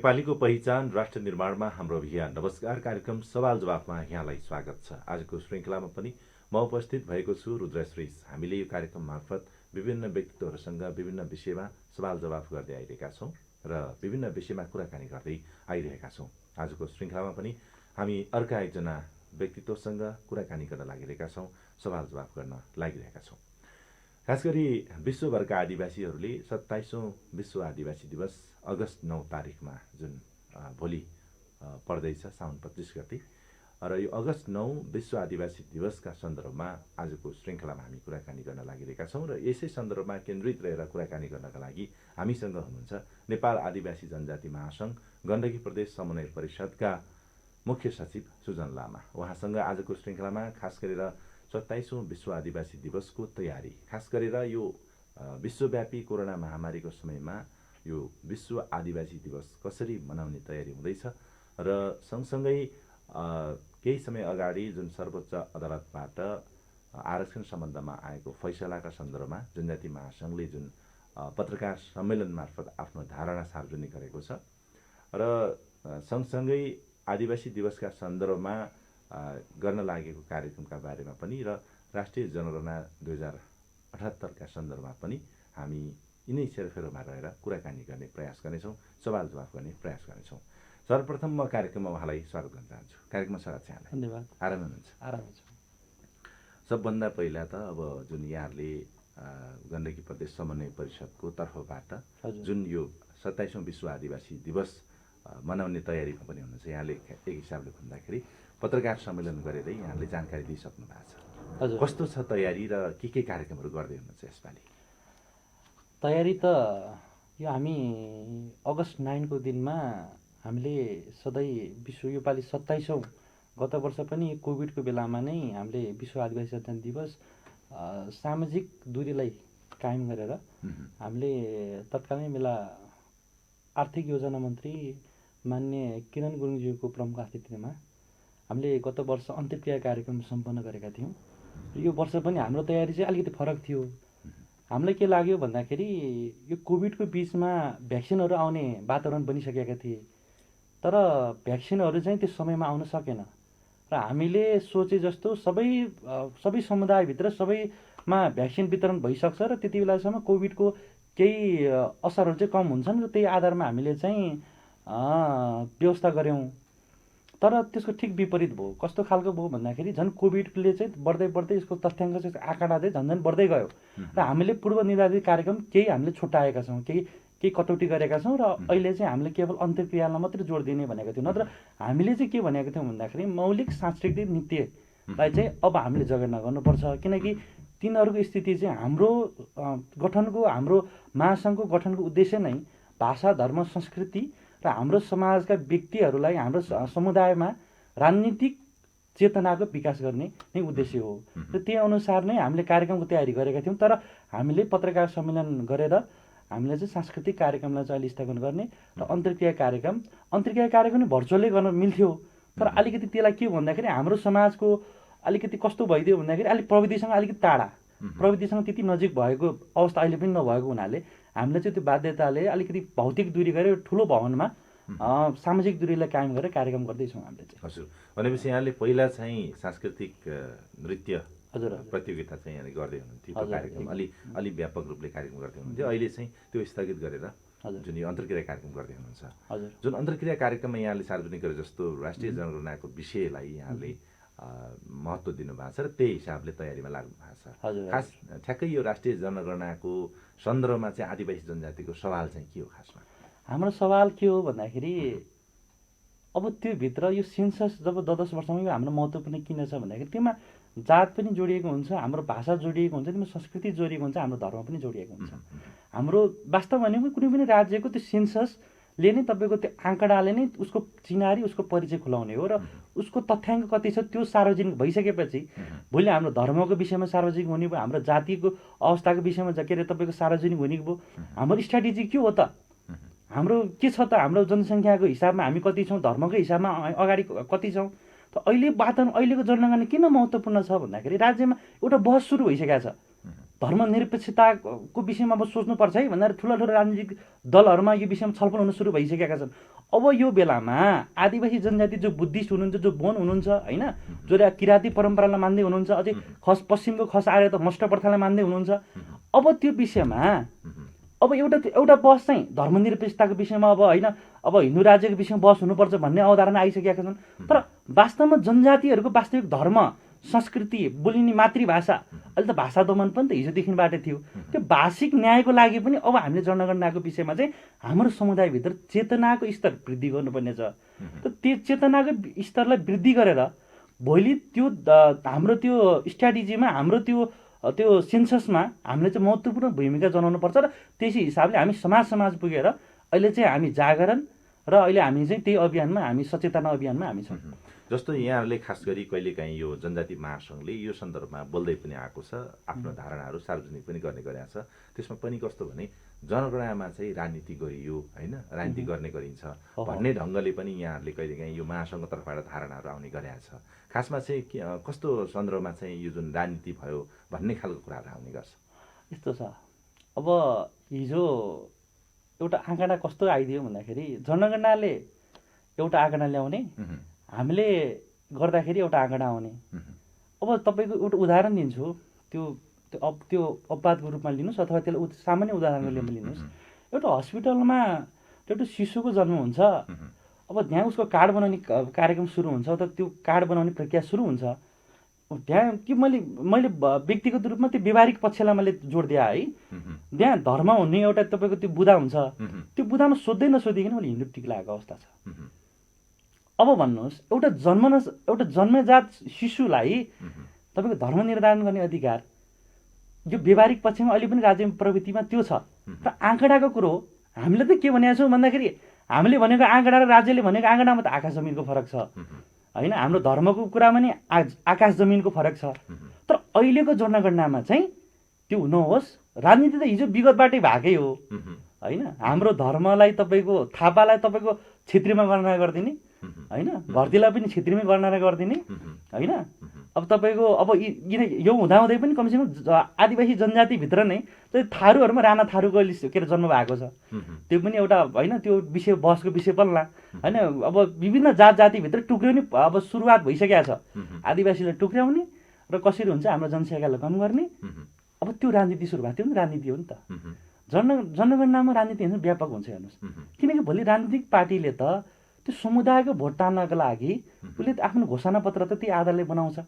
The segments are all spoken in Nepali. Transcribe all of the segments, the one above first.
नेपालीको पहिचान राष्ट्र निर्माणमा हाम्रो अभियान। नमस्कार, कार्यक्रम सवाल जवाफमा यहाँलाई स्वागत छ। आजको श्रृङ्खलामा पनि म उपस्थित भएको छु, रुद्र श्रेष्ठ। हामीले यो कार्यक्रम मार्फत विभिन्न व्यक्तित्वहरूसँग विभिन्न विषयमा सवाल जवाफ गर्दै आइरहेका छौँ र विभिन्न विषयमा कुराकानी गर्दै आइरहेका छौँ। आजको श्रृङ्खलामा पनि हामी अर्का एकजना व्यक्तित्वसँग कुराकानी गर्न लागिरहेका छौँ, सवाल जवाफ गर्न लागिरहेका छौँ। खास गरी विश्वभरका आदिवासीहरूले 27औं विश्व आदिवासी दिवस अगस्त 9 तारिकमा जुन भोलि पर्दैछ, साउन 25 गते, र यो अगस्त 9 विश्व आदिवासी दिवसका सन्दर्भमा आजको श्रृङ्खलामा हामी कुराकानी गर्न लागिरहेका छौँ। र यसै सन्दर्भमा केन्द्रित रहेर कुराकानी गर्नका लागि हामीसँग हुनुहुन्छ नेपाल आदिवासी जनजाति महासङ्घ गण्डकी प्रदेश समन्वय परिषदका मुख्य सचिव सुजन लामा। उहाँसँग आजको श्रृङ्खलामा खास गरेर 27औं विश्व आदिवासी दिवसको तयारी, खास गरेर यो विश्वव्यापी कोरोना महामारीको समयमा यो विश्व आदिवासी दिवस कसरी मनाउने तयारी हुँदैछ र सँगसँगै केही समय अगाडि जुन सर्वोच्च अदालतबाट आरक्षण सम्बन्धमा आएको फैसलाका सन्दर्भमा जनजाति महासङ्घले जुन पत्रकार सम्मेलन मार्फत आफ्नो धारणा सार्वजनिक गरेको छ र सँगसँगै आदिवासी दिवसका सन्दर्भमा गर्न लागेको कार्यक्रमका बारेमा पनि र राष्ट्रिय जनगणना 2078का सन्दर्भमा पनि हामी यिनै सेरफेरोमा रहेर कुराकानी गर्ने प्रयास गर्नेछौँ, सवाल जवाफ गर्ने प्रयास गर्नेछौँ। सर्वप्रथम म कार्यक्रममा उहाँलाई स्वागत गर्न चाहन्छु। कार्यक्रममा स्वागत छ यहाँलाई। धन्यवाद। आराम हुनुहुन्छ? आराम छ। सबभन्दा पहिला त अब जुन यहाँहरूले गण्डकी प्रदेश समन्वय परिषदको तर्फबाट जुन यो 27औं विश्व आदिवासी दिवस मनाउने तयारीमा पनि हुनुहुन्छ, यहाँले एक हिसाबले भन्दाखेरि पत्रकार सम्मेलन गरेरै यहाँले जानकारी दिइसक्नु भएको छ। हजुर, कस्तो छ तयारी र के कार्यक्रमहरू गर्दै हुनुहुन्छ यसपालि? तयारी त यो हामी अगस्त 9 को दिनमा हामीले सधैँ विश्व योपालि 27औं, गत वर्ष पनि कोभिडको बेलामा नै हामीले विश्व आदिवासी जनजाति दिवस सामाजिक दूरीलाई कायम गरेर हामीले तत्कालीन बेला आर्थिक योजना मन्त्री मान्य किरण गुरुङज्यूको प्रमुख अतिथिमा हामीले गत वर्ष अन्त्यक्रिया कार्यक्रम सम्पन्न गरेका थियौँ। यो वर्ष पनि हाम्रो तयारी चाहिँ अलिकति फरक थियो। हामीलाई के लाग्यो भन्दाखेरि यो कोभिडको बिचमा भ्याक्सिनहरू आउने वातावरण बनिसकेका थिए, तर भ्याक्सिनहरू चाहिँ त्यो समयमा आउन सकेन र हामीले सोचे जस्तो सबै समुदायभित्र सबैमा भ्याक्सिन वितरण भइसक्छ र त्यति बेलासम्म कोभिडको केही असरहरू चाहिँ कम हुन्छन् र त्यही आधारमा हामीले चाहिँ व्यवस्था गऱ्यौँ। तर त्यसको ठिक विपरीत भयो। कस्तो खालको भयो भन्दाखेरि झन् कोभिडले चाहिँ बढ्दै यसको तथ्याङ्क चाहिँ आँकडा चाहिँ झन् बढ्दै गयो र हामीले पूर्व निर्धारित कार्यक्रम केही हामीले छुट्याएका छौँ, केही कटौती गरेका छौँ र अहिले चाहिँ हामीले केवल अन्त्यक्रियालाई मात्रै जोड दिने भनेको थियौँ। नत्र हामीले चाहिँ के भनेको थियौँ भन्दाखेरि मौलिक सांस्कृतिक नृत्यलाई चाहिँ अब हामीले जगेर्ना गर्नुपर्छ, किनकि तिनीहरूको स्थिति चाहिँ हाम्रो महासङ्घको गठनको उद्देश्य नै भाषा, धर्म, संस्कृति र हाम्रो समाजका व्यक्तिहरूलाई हाम्रो समुदायमा राजनीतिक चेतनाको विकास गर्ने नै उद्देश्य हो र त्यही अनुसार नै हामीले कार्यक्रमको तयारी गरेका थियौँ। तर हामीले पत्रकार सम्मेलन गरेर हामीले चाहिँ सांस्कृतिक कार्यक्रमलाई चाहिँ अहिले स्थगन गर्ने र अन्तर्क्रिया कार्यक्रम भर्चुअलै गर्न मिल्थ्यो, तर अलिकति त्यसलाई के भन्दाखेरि हाम्रो समाजको अलिकति कस्तो भइदियो भन्दाखेरि अलिक प्रविधिसँग अलिकति टाढा, प्रविधिसँग त्यति नजिक भएको अवस्था अहिले पनि नभएको हुनाले हामीले चाहिँ त्यो बाध्यताले अलिकति भौतिक दूरी गरेर ठुलो भवनमा सामाजिक दूरीलाई कायम गरेर कार्यक्रम गर्दैछौँ हामीले चाहिँ। हजुर, भनेपछि यहाँले पहिला चाहिँ सांस्कृतिक नृत्य हजुर प्रतियोगिता चाहिँ यहाँले गर्दै हुनुहुन्थ्यो, त्यो कार्यक्रम अलि व्यापक रूपले कार्यक्रम गर्दै हुनुहुन्थ्यो। अहिले चाहिँ त्यो स्थगित गरेर जुन यो अन्तर्क्रिया कार्यक्रम गर्दै हुनुहुन्छ, जुन अन्तर्क्रिया कार्यक्रममा यहाँले सार्वजनिक गरे जस्तो राष्ट्रिय जनगणनाको विषयलाई यहाँले महत्त्व दिनुभएको छ र त्यही हिसाबले तयारीमा लाग्नु भएको छ। खास ठ्याक्कै यो राष्ट्रिय जनगणनाको सन्दर्भमा चाहिँ आदिवासी जनजातिको सवाल चाहिँ के हो? खासमा हाम्रो सवाल के हो भन्दाखेरि अब त्योभित्र यो सेन्सस जब 10 वर्षमा यो हाम्रो महत्त्वपूर्ण किन छ भन्दाखेरि त्यसमा जात पनि जोडिएको हुन्छ, हाम्रो भाषा जोडिएको हुन्छ, त्यसमा संस्कृति जोडिएको हुन्छ, हाम्रो धर्म पनि जोडिएको हुन्छ। हाम्रो वास्तव भनेको कुनै पनि राज्यको त्यो सेन्ससले नै तपाईँको त्यो आँकडाले नै उसको चिनारी, उसको परिचय खुलाउने हो र उसको तथ्याङ्क कति छ त्यो सार्वजनिक भइसकेपछि भोलि हाम्रो धर्मको विषयमा सार्वजनिक हुने भयो, हाम्रो जातिको अवस्थाको विषयमा के अरे तपाईँको सार्वजनिक हुने भयो। हाम्रो स्ट्राटेजी के हो त? हाम्रो के छ त? हाम्रो जनसङ्ख्याको हिसाबमा हामी कति छौँ, धर्मको हिसाबमा अगाडि कति छौँ? त अहिले वातावरण अहिलेको जनगणना किन महत्त्वपूर्ण छ भन्दाखेरि राज्यमा एउटा बहस सुरु भइसकेको छ। धर्मनिरपेक्षताको विषयमा अब सोच्नुपर्छ है भनेर ठुला ठुला राजनीतिक दलहरूमा यो विषयमा छलफल हुन सुरु भइसकेका छन्। अब यो बेलामा आदिवासी जनजाति जो बुद्धिस्ट हुनुहुन्छ, जो बोन हुनुहुन्छ होइन, जसले किराँती परम्परालाई मान्दै हुनुहुन्छ, अझै पश्चिमको खस आएर त मष्ट प्रथालाई मान्दै हुनुहुन्छ, अब त्यो विषयमा अब एउटा बहस चाहिँ धर्मनिरपेक्षताको विषयमा अब होइन, अब हिन्दू राज्यको विषयमा बहस हुनुपर्छ भन्ने अवधारणा आइसकेका छन्। तर वास्तवमा जनजातिहरूको वास्तविक धर्म, संस्कृति, बोलिने मातृभाषा, अहिले त भाषा दमन पनि त हिजोदेखिबाट थियो। त्यो भाषिक न्यायको लागि पनि अब हामीले जनगणनाको विषयमा चाहिँ हाम्रो समुदायभित्र चेतनाको स्तर वृद्धि गर्नुपर्ने छ। त त्यो चेतनाको स्तरलाई वृद्धि गरेर भोलि त्यो हाम्रो त्यो स्ट्राटेजीमा, हाम्रो त्यो सेन्ससमा हामीले चाहिँ महत्त्वपूर्ण भूमिका जनाउनुपर्छ। र त्यसै हिसाबले हामी समाज पुगेर अहिले चाहिँ हामी जागरण र अहिले हामी चाहिँ त्यही अभियानमा, हामी सचेतना अभियानमा हामी छौँ। जस्तो यहाँहरूले खास गरी कहिलेकाहीँ यो जनजाति महासङ्घले यो सन्दर्भमा बोल्दै पनि आएको छ, आफ्नो धारणाहरू सार्वजनिक पनि गर्ने गरेको छ। त्यसमा पनि कस्तो भने जनगणनामा चाहिँ राजनीति गरियो होइन, राजनीति गर्ने गरिन्छ भन्ने ढङ्गले पनि यहाँहरूले कहिलेकाहीँ यो महासङ्घको तर्फबाट धारणाहरू आउने गरेको छ। खासमा चाहिँ कस्तो सन्दर्भमा चाहिँ यो जुन राजनीति भयो भन्ने खालको कुराहरू आउने गर्छ? यस्तो छ, अब हिजो एउटा आँकडा कस्तो आइदियो भन्दाखेरि जनगणनाले एउटा आँकडा ल्याउने, हामीले गर्दाखेरि एउटा आँकडा आउने। अब तपाईँको एउटा उदाहरण दिन्छु, त्यो अपवादको रूपमा लिनुहोस् अथवा त्यसलाई सामान्य उदाहरणको रूपमा लिनुहोस्। एउटा हस्पिटलमा एउटा शिशुको जन्म हुन्छ, अब त्यहाँ उसको कार्ड बनाउने कार्यक्रम सुरु हुन्छ, त त्यो कार्ड बनाउने प्रक्रिया सुरु हुन्छ। त्यहाँ कि मैले व्यक्तिगत रूपमा त्यो व्यवहारिक पक्षलाई मैले जोड दिएँ है। त्यहाँ धर्म हुने एउटा तपाईँको त्यो बुधा हुन्छ, त्यो बुधामा सोध्दै नसोधिकन मैले हिन्दू टिक लगाएको अवस्था छ। अब भन्नुहोस्, एउटा जन्मजात शिशुलाई तपाईँको धर्म निर्धारण गर्ने अधिकार यो व्यवहारिक पक्षमा अहिले पनि राज्य प्रवृत्तिमा त्यो छ। र आँकडाको कुरो हामीले त के भनेका छौँ भन्दाखेरि, हामीले भनेको आँकडा र राज्यले भनेको आँकडामा त आकाश जमिनको फरक छ होइन। हाम्रो धर्मको कुरामा नि आकाश जमिनको फरक छ। तर अहिलेको जनगणनामा चाहिँ त्यो नहोस्। राजनीति त हिजो विगतबाटै भएकै हो होइन। हाम्रो धर्मलाई तपाईँको थापालाई तपाईँको क्षेत्रीमा गणना गरिदिने होइन, भर्तीलाई पनि क्षेत्रीमै गणना गरिदिने होइन। अब तपाईँको अब यो हुँदाहुँदै पनि कमसेकम आदिवासी जनजातिभित्र नै थारूहरूमा राणा थारूको के अरे जन्म भएको छ। त्यो पनि एउटा होइन, त्यो विषय बहसको विषय बन्ला होइन। अब विभिन्न जातजातिभित्र टुक्रिने अब सुरुवात भइसकेको छ। आदिवासीलाई टुक्र्याउने र कसरी हुन्छ हाम्रो जनसङ्ख्यालाई कम गर्ने, अब त्यो राजनीति सुरु भएको थियो नि, राजनीति हो नि त। जनगणनामा राजनीति हेर्नु व्यापक हुन्छ हेर्नुहोस्। किनकि भोलि राजनीतिक पार्टीले त त्यो समुदायको भोट तान्नको लागि उसले आफ्नो घोषणापत्र त त्यही आधारले बनाउँछ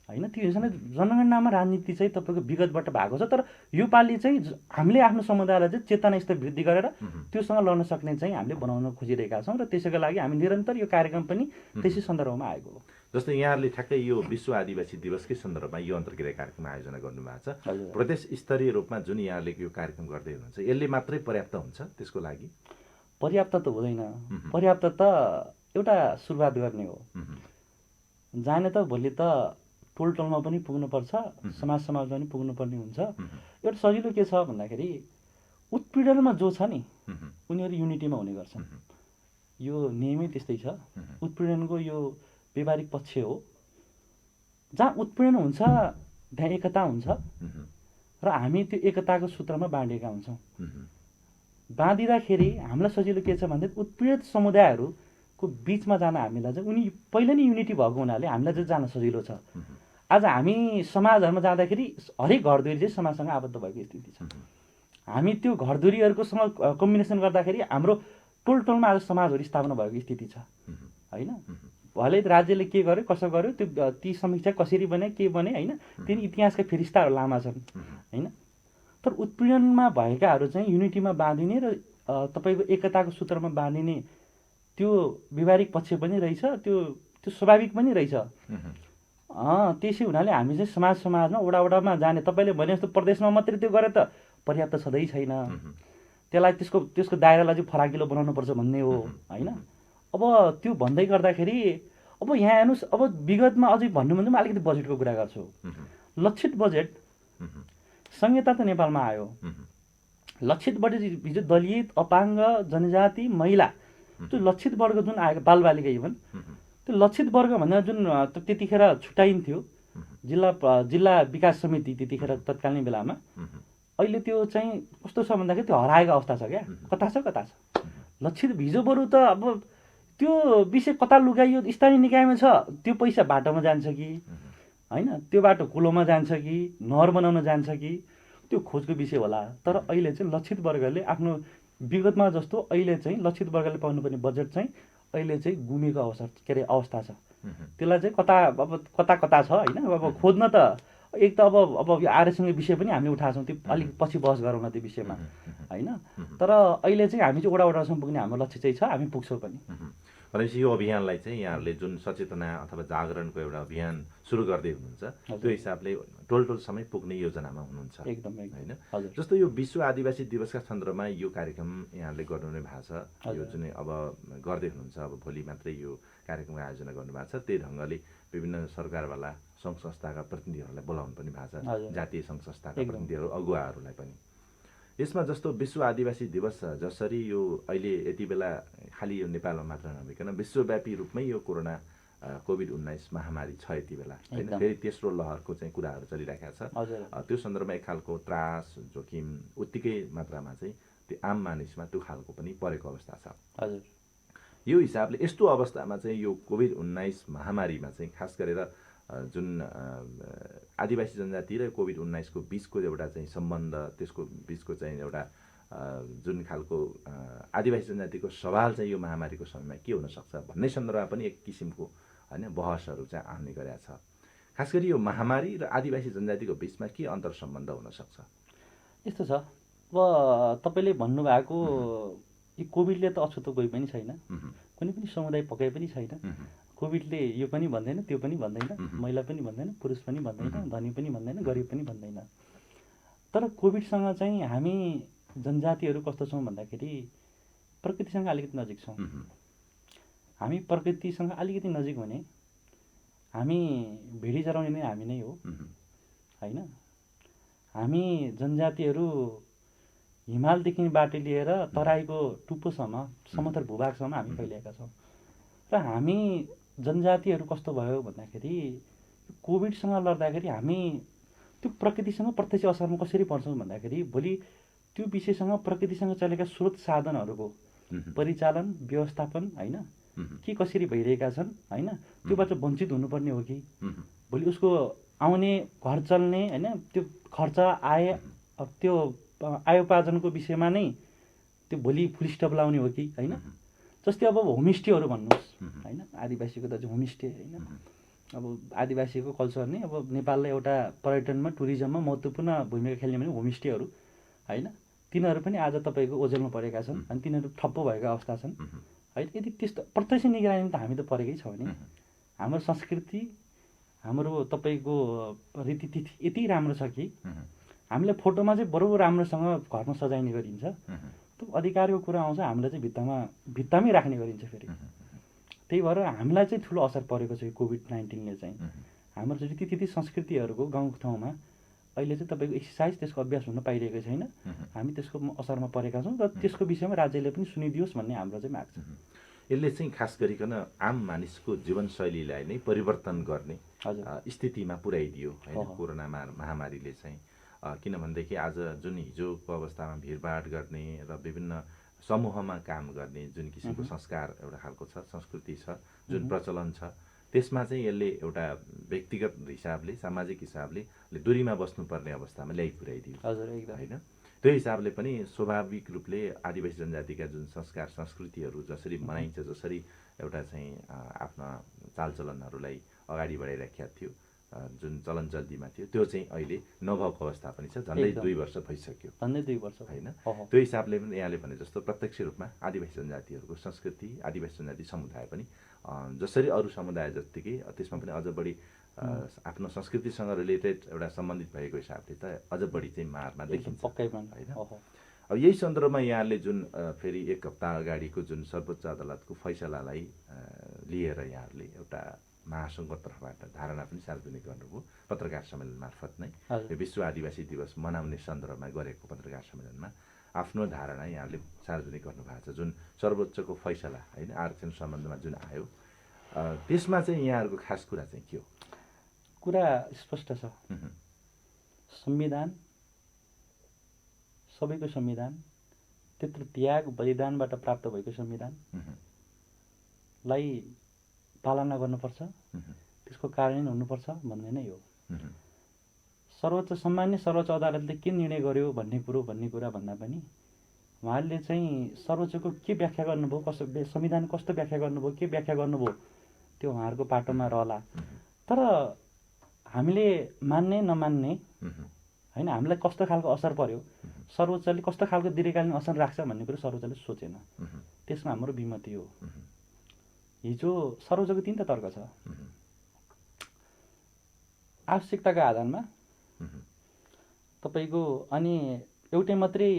होइन। त्यो हिसाबले जनगणनामा राजनीति चाहिँ तपाईँको विगतबाट भएको छ। तर योपालि चाहिँ हामीले आफ्नो समुदायलाई चाहिँ चेतना स्तर वृद्धि गरेर त्योसँग लड्न सक्ने चाहिँ हामीले बनाउन खोजिरहेका छौँ। र त्यसैको लागि हामी निरन्तर यो कार्यक्रम पनि त्यसै सन्दर्भमा आएको हो। जस्तै यहाँहरूले ठ्याक्कै यो विश्व आदिवासी दिवसकै सन्दर्भमा यो अन्तर्क्रिया कार्यक्रम आयोजना गर्नुभएको छ। प्रदेश स्तरीय रूपमा जुन यहाँले यो कार्यक्रम गर्दै हुनुहुन्छ, यसले मात्रै पर्याप्त हुन्छ? त्यसको लागि पर्याप्त त हुँदैन। पर्याप्त त एउटा सुरुवात गर्ने हो। जाने त भोलि त टोलमा पनि पुग्नुपर्छ, समाजमा पनि पुग्नुपर्ने हुन्छ। एउटा सजिलो के छ भन्दाखेरि, उत्पीडनमा जो छ नि उनीहरू युनिटीमा हुने गर्छन्। यो नियमै त्यस्तै छ। उत्पीडनको यो व्यवहारिक पक्ष हो। जहाँ उत्पीडन हुन्छ त्यहाँ एकता हुन्छ र हामी त्यो एकताको सूत्रमा बाँडिएका हुन्छौँ। बाँधिँदाखेरि हामीलाई सजिलो के छ भन्दा उत्पीडित समुदायहरूको बिचमा जान हामीलाई चाहिँ उनी पहिला नै युनिटी भएको हुनाले हामीलाई चाहिँ जान सजिलो छ। आज हामी समाजहरूमा जाँदाखेरि हरेक घरधुरी चाहिँ समाजसँग आबद्ध भएको स्थिति छ। हामी त्यो घरधुरीहरूकोसँग कम्बिनेसन गर्दाखेरि हाम्रो टोलमा आज समाजहरू स्थापना भएको स्थिति छ होइन। भले राज्यले के गर्यो कसो गर्यो, त्यो ती समीक्षा कसरी बने के बने होइन, तिनी इतिहासका फिरिस्ताहरू लामा छन् होइन। तर उत्पीडनमा भएकाहरू चाहिँ युनिटीमा बाँधिने र तपाईँको एकताको सूत्रमा बाँधिने त्यो व्यवहारिक पक्ष पनि रहेछ, त्यो स्वाभाविक पनि रहेछ। त्यसै हुनाले हामी चाहिँ समाजमा वडामा जाने, तपाईँले भने जस्तो प्रदेशमा मात्रै त्यो गरे त पर्याप्त छँदै छैन। त्यसलाई त्यसको दायरालाई चाहिँ फराकिलो बनाउनुपर्छ भन्ने हो होइन। अब त्यो भन्दै गर्दाखेरि अब यहाँ हेर्नुहोस्, अब विगतमा अझै भन्नुभन्दा म अलिकति बजेटको कुरा गर्छु। लक्षित बजेट संहिता त नेपालमा आयो। लक्षित बजेट हिजो दलित, अपाङ्ग, जनजाति, महिला, त्यो लक्षित वर्ग जुन आएको, बालबालिका इभन त्यो लक्षित वर्ग भनेर जुन त्यतिखेर छुट्याइन्थ्यो, जिल्ला विकास समिति त्यतिखेर तत्कालीन बेलामा। अहिले त्यो चाहिँ कस्तो छ भन्दाखेरि त्यो हराएको अवस्था छ क्या। कता छ लक्षित हिजो बरु त अब त्यो विषय कता लुगाइयो, स्थानीय निकायमा छ, त्यो पैसा बाटोमा जान्छ कि होइन, त्यो बाटो कुलोमा जान्छ कि नहर बनाउन जान्छ कि, त्यो खोजको विषय होला। तर अहिले चाहिँ लक्षित वर्गले आफ्नो विगतमा जस्तो अहिले चाहिँ लक्षित वर्गले पाउनुपर्ने बजेट चाहिँ अहिले चाहिँ गुमेको अवस्था छ। त्यसलाई चाहिँ कता छ होइन। अब खोज्न त एक त अब यो आरएससँग विषय पनि हामीले उठाएको छौँ, त्यो अलिक पछि बहस गरौँ न त्यो विषयमा होइन। तर अहिले चाहिँ हामी चाहिँ वडासम्म पुग्ने हाम्रो लक्ष्य चाहिँ छ, हामी पुग्छौँ पनि। भनेपछि यो अभियानलाई चाहिँ यहाँहरूले जुन सचेतना अथवा जागरणको एउटा अभियान सुरु गर्दै हुनुहुन्छ, त्यो हिसाबले टोलसम्मै पुग्ने योजनामा हुनुहुन्छ एकदम होइन। जस्तो यो विश्व आदिवासी दिवसका सन्दर्भमा यो कार्यक्रम यहाँहरूले गर्नुहुने भएको छ, यो जुन अब गर्दै हुनुहुन्छ, अब भोलि मात्रै यो कार्यक्रमको आयोजना गर्नुभएको छ, त्यही ढङ्गले विभिन्न सरकारवाला सङ्घ संस्थाका प्रतिनिधिहरूलाई बोलाउनु पनि भएको छ, जातीय सङ्घ संस्थाका प्रतिनिधिहरू अगुवाहरूलाई पनि। यसमा जस्तो विश्व आदिवासी दिवस जसरी यो अहिले यति बेला खालि यो नेपालमा मात्र नभइकन विश्वव्यापी रूपमै यो कोरोना कोभिड-19 महामारी छ यति बेला होइन, फेरि तेस्रो लहरको चाहिँ कुराहरू चलिरहेको छ। त्यो सन्दर्भमा एक खालको त्रास जोखिम उत्तिकै मात्रामा चाहिँ त्यो आम मानिसमा त्यो खालको पनि परेको अवस्था छ। यो हिसाबले यस्तो अवस्थामा चाहिँ यो कोभिड-19 महामारीमा चाहिँ खास गरेर जुन आदिवासी जनजाति र कोभिड-19 को बिचको एउटा चाहिँ सम्बन्ध, त्यसको बिचको चाहिँ एउटा जुन खालको आदिवासी जनजातिको सवाल चाहिँ यो महामारीको समयमा के हुनसक्छ भन्ने सन्दर्भमा पनि एक किसिमको होइन बहसहरू चाहिँ आउने गरेका छ। खास गरी यो महामारी र आदिवासी जनजातिको बिचमा के अन्तर सम्बन्ध हुनसक्छ? यस्तो छ, अब तपाईँले भन्नुभएको यो कोभिडले त अछुतो कोही पनि छैन, कुनै पनि समुदाय पकाइ पनि छैन। कोभिडले यो पनि भन्दैन, त्यो पनि भन्दैन, महिला पनि भन्दैन, पुरुष पनि भन्दैन, धनी पनि भन्दैन, गरिब पनि भन्दैन। तर कोभिडसँग चाहिँ हामी जनजातिहरू कस्तो छौँ भन्दाखेरि प्रकृतिसँग अलिकति नजिक छौँ। हामी प्रकृतिसँग अलिकति नजिक भने हामी भिडी चराउने नै हामी नै हो होइन। हामी जनजातिहरू हिमालदेखि बाटो लिएर तराईको टुप्पोसम्म समतल भूभागसम्म हामी फैलिएका छौँ। र हामी जनजातिहरू कस्तो भयो भन्दाखेरि कोभिडसँग लड्दाखेरि हामी त्यो प्रकृतिसँग प्रत्यक्ष असरमा कसरी पर्छौँ भन्दाखेरि भोलि त्यो विषयसँग प्रकृतिसँग चलेका स्रोत साधनहरूको परिचालन व्यवस्थापन होइन के कसरी भइरहेका छन् होइन, त्योबाट वञ्चित हुनुपर्ने हो कि भोलि उसको आउने घर चल्ने होइन त्यो खर्च आय त्यो आयोपार्जनको विषयमा नै त्यो भोलि फुल स्टप लाउने हो कि होइन। जस्तै अब होमस्टेहरू भन्नुहोस् होइन, आदिवासीको त होमस्टे होइन। अब आदिवासीको कल्चर नै अब नेपाललाई एउटा पर्यटनमा टुरिज्ममा महत्त्वपूर्ण भूमिका खेल्ने भने होमस्टेहरू होइन, तिनीहरू पनि आज तपाईँको ओझेलमा परेका छन् अनि तिनीहरू ठप्प भएको अवस्था छन् है। यदि त्यस्तो प्रत्यक्ष निगरानी त हामी त परेकै छौँ नि। हाम्रो संस्कृति हाम्रो तपाईँको रीतिथिति यति राम्रो छ कि हामीलाई फोटोमा चाहिँ बरु राम्रोसँग घरमा सजाइने गरिन्छ, त्यो अधिकारको कुरा आउँछ हामीलाई चाहिँ भित्तामै राख्ने गरिन्छ फेरि। त्यही भएर हामीलाई चाहिँ ठुलो असर परेको छ यो कोभिड-19ले चाहिँ। हाम्रो रीतिथिति संस्कृतिहरूको गाउँठाउँमा अहिले चाहिँ तपाईँको एक्सर्साइज त्यसको अभ्यास हुन पाइरहेको छैन, हामी त्यसको असरमा परेका छौँ र त्यसको विषयमा राज्यले पनि सुनिदियोस् भन्ने हाम्रो चाहिँ माग छ। यसले चाहिँ खास गरिकन आम मानिसको जीवनशैलीलाई नै परिवर्तन गर्ने स्थितिमा पुर्याइदियो होइन कोरोना महामारीले चाहिँ। किनभनेदेखि आज जुन हिजोको अवस्थामा भिडभाड गर्ने र विभिन्न समूहमा काम गर्ने जुन किसिमको संस्कार एउटा खालको छ, संस्कृति छ, जुन प्रचलन छ, त्यसमा चाहिँ यसले एउटा व्यक्तिगत हिसाबले सामाजिक हिसाबले दूरीमा बस्नुपर्ने अवस्थामा ल्याइ पुर्याइदियो होइन। त्यो हिसाबले पनि स्वाभाविक रूपले आदिवासी जनजातिका जुन संस्कार संस्कृतिहरू जसरी मनाइन्छ, जसरी एउटा चाहिँ आफ्ना चालचलनहरूलाई अगाडि बढाइराखेका थियो, जुन चलन चल्तीमा थियो, त्यो चाहिँ अहिले नभएको अवस्था पनि छ। झन्डै 2 वर्ष भइसक्यो, झन्डै 2 वर्ष होइन। त्यो हिसाबले पनि यहाँले भने जस्तो प्रत्यक्ष रूपमा आदिवासी जनजातिहरूको संस्कृति आदिवासी जनजाति समुदाय पनि जसरी अरू समुदाय जत्तिकै त्यसमा पनि अझ बढी आफ्नो संस्कृतिसँग रिलेटेड एउटा सम्बन्धित भएको हिसाबले त अझ बढी चाहिँ मारमा देखिन्छ होइन। अब यही सन्दर्भमा यहाँले जुन फेरि 1 हप्ता अगाडिको जुन सर्वोच्च अदालतको फैसलालाई लिएर यहाँहरूले एउटा महासङ्घको तर्फबाट धारणा पनि सार्वजनिक गर्नुभयो पत्रकार सम्मेलन मार्फत नै। विश्व आदिवासी दिवस मनाउने सन्दर्भमा गरेको पत्रकार सम्मेलनमा आफ्नो धारणा यहाँले सार्वजनिक गर्नुभएको छ। जुन सर्वोच्चको फैसला होइन आरक्षण सम्बन्धमा जुन आयो, त्यसमा चाहिँ यहाँहरूको खास कुरा चाहिँ के हो? कुरा स्पष्ट छ। संविधान, सबैको संविधान, त्यत्रो त्याग बलिदानबाट प्राप्त भएको संविधानलाई पालना गर्नुपर्छ, त्यसको कार्यान्वयन हुनुपर्छ भन्ने नै हो। सम्मान्य सर्वोच्च अदालतले के निर्णय गर्यो भन्ने कुरा भन्दा पनि उहाँले चाहिँ सर्वोच्चको के व्याख्या गर्नुभयो, संविधान कस्तो व्याख्या गर्नुभयो, के व्याख्या गर्नुभयो त्यो उहाँहरूको पाटोमा रहला। तर हामीले मान्ने नमान्ने होइन, हामीलाई कस्तो खालको असर पर्यो, सर्वोच्चले कस्तो खालको दीर्घकालीन असर राख्छ भन्ने कुरो सर्वोच्चले सोचेन। त्यसमा हाम्रो विमति हो। हिजो सर्वोच्चको तीनटा तर्क छ। आवश्यकताका आधारमा तपाईँको अनि एउटै मात्रै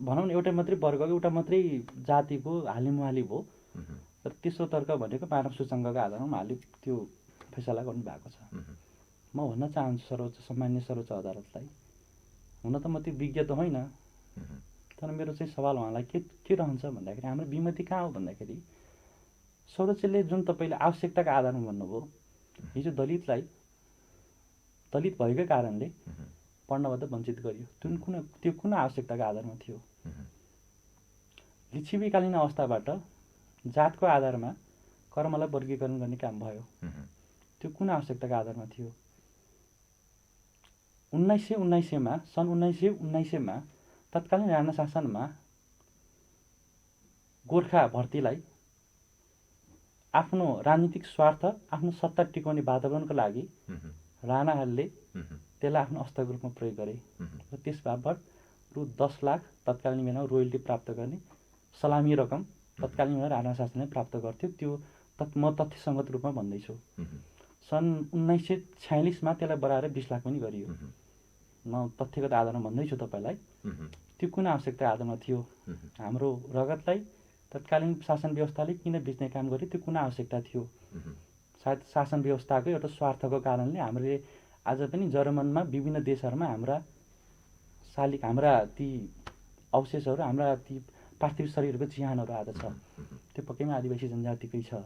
भनौँ न, एउटै मात्रै वर्गको, एउटा मात्रै जातिको हालिमुहाली भयो। र तेस्रो तर्क भनेको मानव सूचकाङ्कको आधारमा उहाँले त्यो फैसला गर्नुभएको छ। म भन्न चाहन्छु सम्मान्य सर्वोच्च अदालतलाई, हुन त म त्यो विज्ञ त होइन, तर मेरो चाहिँ सवाल उहाँलाई के रहन्छ भन्दाखेरि हाम्रो विमति कहाँ हो भन्दाखेरि सर्वोच्चले जुन तपाईँले आवश्यकताको आधारमा भन्नुभयो, हिजो दलित भएकै कारणले पढ्नबाट वञ्चित गरियो। त्यो कुन आवश्यकताको आधारमा थियो? लिच्छवीकालीन अवस्थाबाट जातको आधारमा कर्मलाई वर्गीकरण गर्ने काम भयो। त्यो कुन आवश्यकताको आधारमा थियो? 1919 मा तत्कालीन राणा शासनमा गोर्खा भर्तीलाई आफ्नो राजनीतिक स्वार्थ, आफ्नो सत्ता टिकाउने वातावरणको लागि राणाहरूले त्यसलाई आफ्नो अस्त्रको रूपमा प्रयोग गरे। र त्यस बापत रु 10 लाख तत्कालीन बेलामा रोयल्टी प्राप्त गर्ने सलामी रकम तत्कालीन बेला राणा शासनले प्राप्त गर्थ्यो। त्यो म तथ्यसङ्गत रूपमा भन्दैछु। सन् 1946 मा त्यसलाई बढाएर 20 लाख पनि गरियो। म तथ्यगत आधारमा भन्दैछु तपाईँलाई। त्यो कुन आवश्यकता आधारमा थियो? हाम्रो रगतलाई तत्कालीन शासन व्यवस्थाले किन बेच्ने काम गर्यो? त्यो कुन आवश्यकता थियो? सायद शासन व्यवस्थाको एउटा स्वार्थको कारणले हामीले आज पनि जर्मनमा विभिन्न देशहरूमा हाम्रा ती अवशेषहरू, हाम्रा ती पार्थिव शरीरहरूको चिहानहरू आज छ। त्यो पक्कैमा आदिवासी जनजातिकै छ।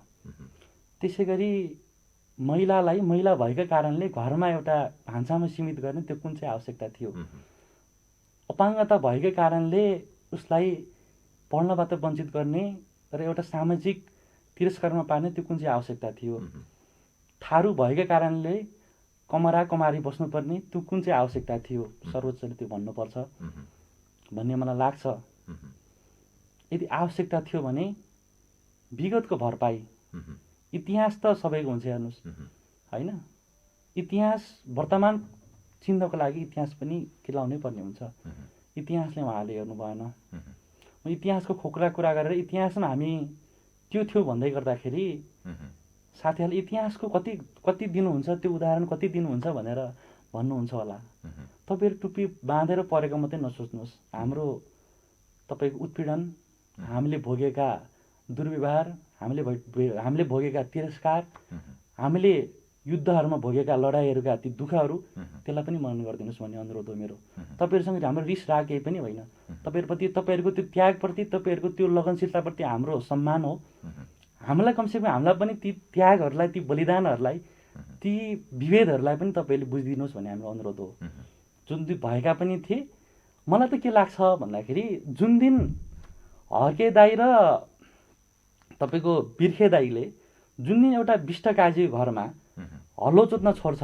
त्यसै गरी महिला भएका कारणले घरमा एउटा भान्सामा सीमित गर्ने त्यो कुन चाहिँ आवश्यकता थियो? अपाङ्गता भएकै कारणले उसलाई पढ्नबाट वञ्चित गर्ने र एउटा सामाजिक तिरस्कारमा पार्ने त्यो कुन चाहिँ आवश्यकता थियो? थारू भएकै कारणले कमरी बस्नुपर्ने त्यो कुन चाहिँ आवश्यकता थियो? सर्वोच्चले त्यो भन्नुपर्छ भन्ने मलाई लाग्छ। यदि आवश्यकता थियो भने विगतको भरपाई, इतिहास त सबैको हुन्छ हेर्नुहोस् होइन। इतिहास वर्तमान चिन्नको लागि इतिहास पनि केलाउनै पर्ने हुन्छ। इतिहासले उहाँले हेर्नु भएन। इतिहासको खोक्रा कुरा गरेर इतिहासमा हामी त्यो थियो भन्दै गर्दाखेरि साथीहरूले इतिहासको कति दिनुहुन्छ, त्यो उदाहरण कति दिनुहुन्छ भनेर भन्नुहुन्छ होला। तपाईँहरू टुप्पी बाँधेर परेको मात्रै नसोच्नुहोस्। हाम्रो तपाईँको उत्पीडन, हामीले भोगेका दुर्व्यवहार, हामीले भोगेका तिरस्कार, हामीले युद्धहरूमा भोगेका लडाइँहरूका ती दुःखहरू, त्यसलाई पनि मनन गरिदिनुहोस् भन्ने अनुरोध हो मेरो। तपाईँहरूसँग हाम्रो रिस राग केही पनि होइन। तपाईँहरूप्रति, तपाईँहरूको त्यो त्यागप्रति, तपाईँहरूको त्यो लगनशीलताप्रति हाम्रो सम्मान हो। हामीलाई कमसेकम हामीलाई पनि ती त्यागहरूलाई, ती बलिदानहरूलाई, ती विभेदहरूलाई पनि तपाईँले बुझिदिनुहोस् भन्ने हाम्रो अनुरोध हो। जुन भएका पनि थिए। मलाई त के लाग्छ भन्दाखेरि जुन दिन हर्के दाई र तपाईँको बिर्खे दाईले जुन दिन एउटा बिष्ट काजीको घरमा हल्लो जोत्न छोड्छ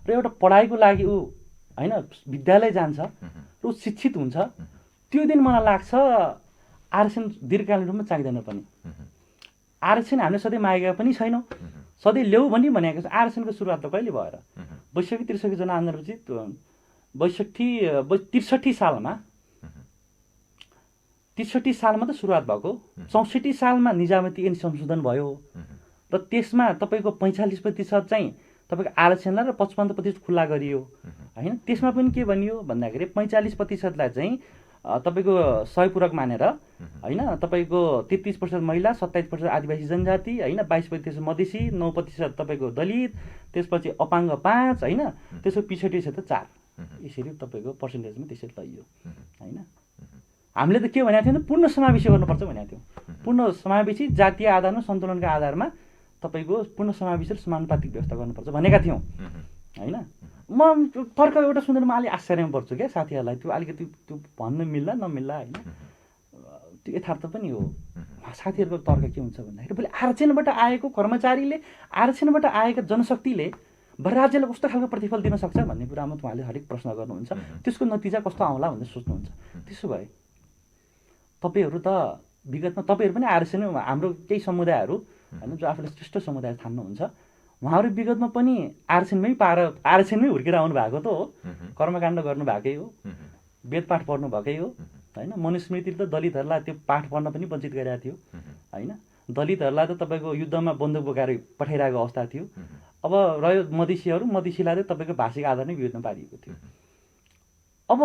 र एउटा पढाइको लागि ऊ होइन विद्यालय जान्छ र ऊ शिक्षित हुन्छ, त्यो दिन मलाई लाग्छ आरक्षण दीर्घकालीन रूपमा चाहिँदैन पनि। आरक्षण हामीले सधैँ मागेका पनि छैनौँ, सधैँ ल्याऊ भनी भनेको छ। आरक्षणको सुरुवात त कहिले भएर 62-63 जनआन्दोलनपछि 63 सालमा त सुरुवात भएको। 64 सालमा निजामती ऐन संशोधन भयो र त्यसमा तपाईँको 45% चाहिँ तपाईँको आरक्षणलाई र 55% खुल्ला गरियो होइन। त्यसमा पनि के भनियो भन्दाखेरि 45%लाई चाहिँ तपाईँको सयपूरक मानेर होइन, तपाईँको 33% महिला, 27% आदिवासी जनजाति होइन, 22% मधेसी, 9% तपाईँको दलित, त्यसपछि अपाङ्ग 5 होइन, त्यसको 65 क्षेत्र 4, यसरी तपाईँको पर्सेन्टेजमा त्यसरी लैयो होइन। हामीले त के भनेको थियौँ, पूर्ण समावेशी गर्नुपर्छ भनेको थियौँ। पूर्ण समावेशी जातीय आधारमा, सन्तुलनका आधारमा तपाईँको पूर्ण समावेशी र समानुपातिक व्यवस्था गर्नुपर्छ भनेका थियौँ। होइन। म तर्क एउटा सुनेर म अलिक आश्चर्यमा पर्छु क्या साथीहरूलाई, त्यो अलिकति त्यो भन्नु मिल्ला नमिल्ला होइन, त्यो यथार्थ पनि हो। साथीहरूको तर्क के हुन्छ भन्दाखेरि भोलि आरक्षणबाट आएको कर्मचारीले, आरक्षणबाट आएका जनशक्तिले राज्यलाई कस्तो खालको प्रतिफल दिन सक्छ भन्ने कुरामा उहाँले हरेक प्रश्न गर्नुहुन्छ। त्यसको नतिजा कस्तो आउँला भनेर सोच्नुहुन्छ। त्यसो भए तपाईँहरू त विगतमा तपाईँहरू पनि आरक्षण, हाम्रो केही समुदायहरू होइन जो आफूले श्रेष्ठ समुदाय ठान्नुहुन्छ, उहाँहरू विगतमा पनि आरक्षणमै पाएर आरक्षणमै हुर्केर आउनु भएको त हो, कर्मकाण्ड गर्नुभएकै हो, वेदपाठ पढ्नु भएकै हो होइन। मनुस्मृतिले त दलितहरूलाई त्यो पाठ पढ्न पनि वञ्चित गरेको थियो होइन। दलितहरूलाई त तपाईँको युद्धमा बन्दुक बोकाएर पठाइरहेको अवस्था थियो। अब रह्यो मधेसीहरू, मधेसीलाई त तपाईँको भाषिक आधार नै विरोधमा पारिएको थियो। अब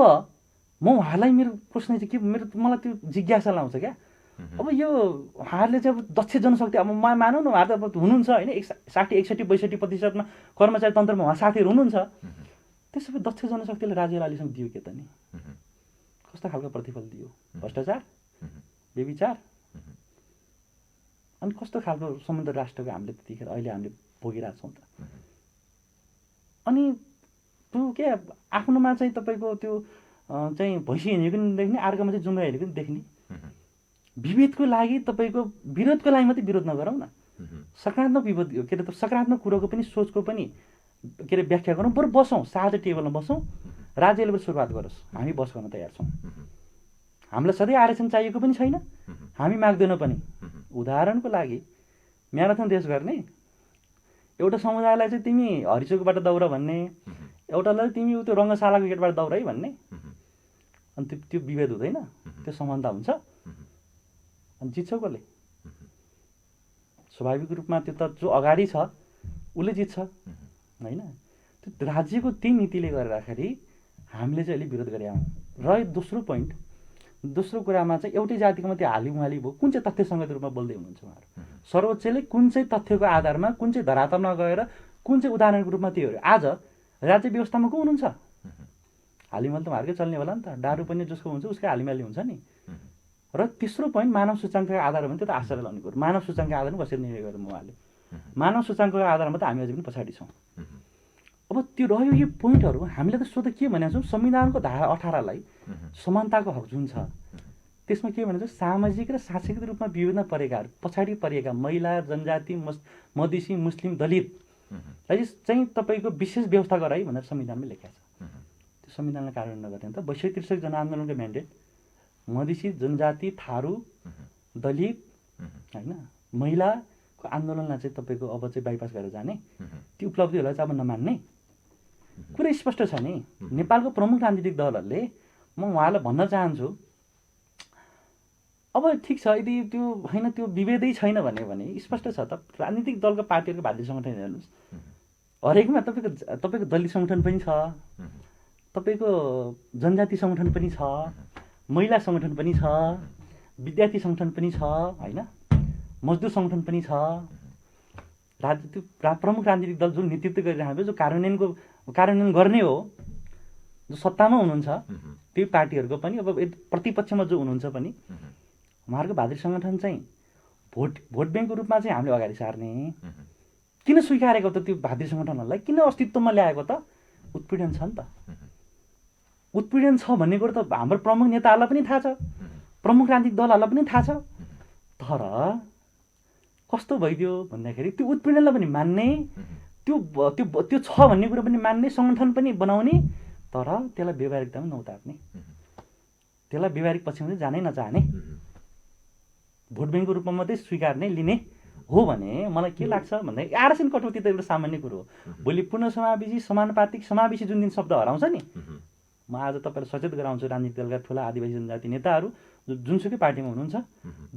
म उहाँलाई मेरो प्रश्न चाहिँ के, मलाई त्यो जिज्ञासा लाउँछ क्या। अब यो उहाँहरूले चाहिँ अब दक्ष जनशक्ति, अब म मानौँ न उहाँहरू त अब हुनुहुन्छ होइन, 60, 61, 62% कर्मचारी तन्त्रमा उहाँ साथीहरू हुनुहुन्छ। त्यसो भए दक्ष जनशक्तिले राज्यलाई अहिलेसम्म दियो के त नि? कस्तो खालको प्रतिफल दियो? भ्रष्टाचार, व्यभिचार, अनि कस्तो खालको समुद्र राष्ट्रको हामीले त्यतिखेर अहिले हामीले भोगिरहेको छौँ त। अनि त्यो के आफ्नोमा चाहिँ तपाईँको त्यो चाहिँ भैँसी हिँडेको नि देख्ने, अर्कोमा चाहिँ जुङ्गा हिँडेको नि देख्ने। विभेदको लागि तपाईँको विरोधको लागि मात्रै विरोध नगरौँ न, सकारात्मक विरोध के अरे सकारात्मक कुरोको पनि सोचको पनि के अरे व्याख्या गरौँ। बरु बसौँ, साझा टेबलमा बसौँ, राज्यले पनि सुरुवात गरोस्, हामी बस गर्न तयार छौँ। हामीलाई सधैँ आरक्षण चाहिएको पनि छैन, हामी माग्दैनौँ पनि। उदाहरणको लागि म्याराथन रेस गर्ने एउटा समुदायलाई चाहिँ तिमी हरिचोकबाट दौड भन्ने, एउटालाई तिमी त्यो रङ्गशालाको गेटबाट दौड है भन्ने, अनि त्यो विभेद हुँदैन, त्यो समानता हुन्छ। अनि जित्छ कसले? स्वाभाविक रूपमा त्यो त जो अगाडि छ उसले जित्छ होइन। त्यो राज्यको त्यही नीतिले गर्दाखेरि हामीले चाहिँ अहिले विरोध गरे हौँ। र दोस्रो पोइन्ट, दोस्रो कुरामा चाहिँ एउटै जातिको मात्रै हालिमुहाली भयो, कुन चाहिँ तथ्यसङ्गत रूपमा बोल्दै हुनुहुन्छ उहाँहरू? सर्वोच्चले कुन चाहिँ तथ्यको आधारमा, कुन चाहिँ धरातलमा गएर, कुन चाहिँ उदाहरणको रूपमा त्यो हो? आज राज्य व्यवस्थामा को हुनुहुन्छ? हालिमाली त उहाँहरूकै चल्ने होला नि त, दारू पनि जसको हुन्छ उसकै हालिमाली हुन्छ नि। र तेस्रो पोइन्ट मानव सूचाङ्कको आधार भने त्यो त आश्चर्य लाउने कुरो। मानव सूचाङ्कको आधारमा कसरी निर्णय गर्नु उहाँले? मानव सूचाङ्कको आधारमा त हामी अझै पनि पछाडि छौँ। अब त्यो रह्यो यो पोइन्टहरू, हामीले त सोध्दा के भनेको छौँ? संविधानको धारा 18लाई समानताको हक जुन छ त्यसमा के भनेको छ? सामाजिक र सांस्कृतिक रूपमा विभिन्न परेकाहरू, पछाडि परिएका महिला, जनजाति, मधेसी, मुस्लिम, दलितलाई चाहिँ तपाईँको विशेष व्यवस्था गर है भनेर संविधानमै लेखेको छ। त्यो संविधानलाई कार्यान्वयन नगर्ने त 62 जनआन्दोलनको म्यान्डेट मधेसी, जनजाति, थारू, दलित होइन, महिलाको आन्दोलनलाई चाहिँ तपाईँको अब चाहिँ बाइपास गरेर जाने, त्यो उपलब्धिहरूलाई चाहिँ अब नमान्ने कुरा स्पष्ट छ नि। नेपालको प्रमुख राजनीतिक दलहरूले, म उहाँलाई भन्न चाहन्छु, अब ठिक छ यदि त्यो होइन त्यो विभेदै छैन भने स्पष्ट छ त, राजनीतिक दलको पार्टीहरूको भातृ सङ्गठन हेर्नुहोस्, हरेकमा तपाईँको दलित सङ्गठन पनि छ, तपाईँको जनजाति सङ्गठन पनि छ, महिला सङ्गठन पनि छ, विद्यार्थी सङ्गठन पनि छ होइन, मजदुर सङ्गठन पनि छ। त्यो प्रमुख राजनीतिक दल जुन नेतृत्व गरिरहनु, जो कार्यान्वयन गर्ने हो, जो सत्तामा हुनुहुन्छ, त्यही पार्टीहरूको पनि अब प्रतिपक्षमा जो हुनुहुन्छ पनि उहाँहरूको भातृ सङ्गठन चाहिँ भोट ब्याङ्कको रूपमा चाहिँ हामीले अगाडि सार्ने किन स्वीकारेको त? त्यो भातृ सङ्गठनहरूलाई किन अस्तित्वमा ल्याएको त? उत्पीडन छ नि त। उत्पीडन छ भन्ने कुरो त हाम्रो प्रमुख नेताहरूलाई पनि थाहा छ, प्रमुख राजनीतिक दलहरूलाई पनि थाहा छ। तर कस्तो भइदियो भन्दाखेरि त्यो उत्पीडनलाई पनि मान्ने, त्यो छ भन्ने कुरो पनि मान्ने, सङ्गठन पनि बनाउने, तर त्यसलाई व्यवहारिकतामा नउतार्ने, त्यसलाई व्यवहारिक पक्षमा चाहिँ जानै नचाहने, भोट ब्याङ्कको रूपमा मात्रै स्वीकार्ने लिने हो भने मलाई के लाग्छ भन्दाखेरि आरक्षण कटौती त एउटा सामान्य कुरो हो। भोलि पुनः समावेशी, समानुपातिक, समावेशी जुन दिन शब्द हराउँछ नि, म आज तपाईँलाई सचेत गराउँछु राजनीतिक दलका ठुला आदिवासी जनजाति नेताहरू जुनसुकै पार्टीमा हुनुहुन्छ,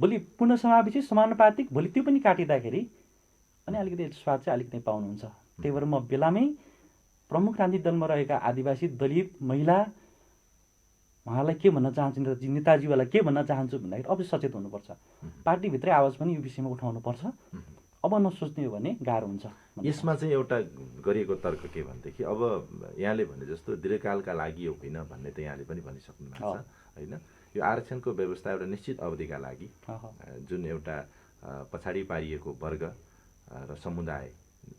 भोलि पुनः समावेशी, समानुपातिक भोलि त्यो पनि काटिँदाखेरि अनि अलिकति स्वाद चाहिँ अलिकति पाउनुहुन्छ। त्यही भएर म बेलामै प्रमुख राजनीतिक दलमा रहेका आदिवासी, दलित, महिला उहाँलाई के भन्न चाहन्छु, नेताजीहरूलाई के भन्न चाहन्छु भन्दाखेरि अझै सचेत हुनुपर्छ, पार्टीभित्रै आवाज पनि यो विषयमा उठाउनुपर्छ। अब नसोच्ने हो भने गाह्रो हुन्छ। यसमा चाहिँ एउटा गरिएको तर्क के भनेदेखि अब यहाँले भने जस्तो दीर्घकालका लागि हो होइन भन्ने त यहाँले पनि भनिसक्नु भएको छ होइन। यो आरक्षणको व्यवस्था एउटा निश्चित अवधिका लागि जुन एउटा पछाडि पारिएको वर्ग र समुदाय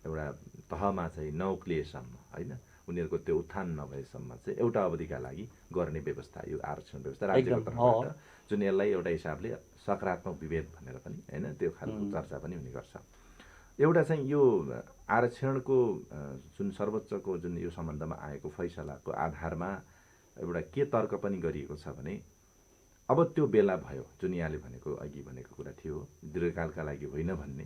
एउटा तहमा चाहिँ नउक्लिएसम्म होइन, उनीहरूको त्यो उत्थान नभएसम्म चाहिँ एउटा अवधिका लागि गर्ने व्यवस्था, यो आरक्षण व्यवस्था राज्यको तर्फबाट, जुन यसलाई एउटा हिसाबले सकारात्मक विभेद भनेर पनि होइन त्यो खालको चर्चा पनि हुने गर्छ। एउटा चाहिँ यो आरक्षणको जुन सर्वोच्चको जुन यो सम्बन्धमा आएको फैसलाको आधारमा एउटा के तर्क पनि गरिएको छ भने अब त्यो बेला भयो, जुन यहाँले भनेको अघि भनेको कुरा थियो दीर्घकालका लागि होइन भन्ने,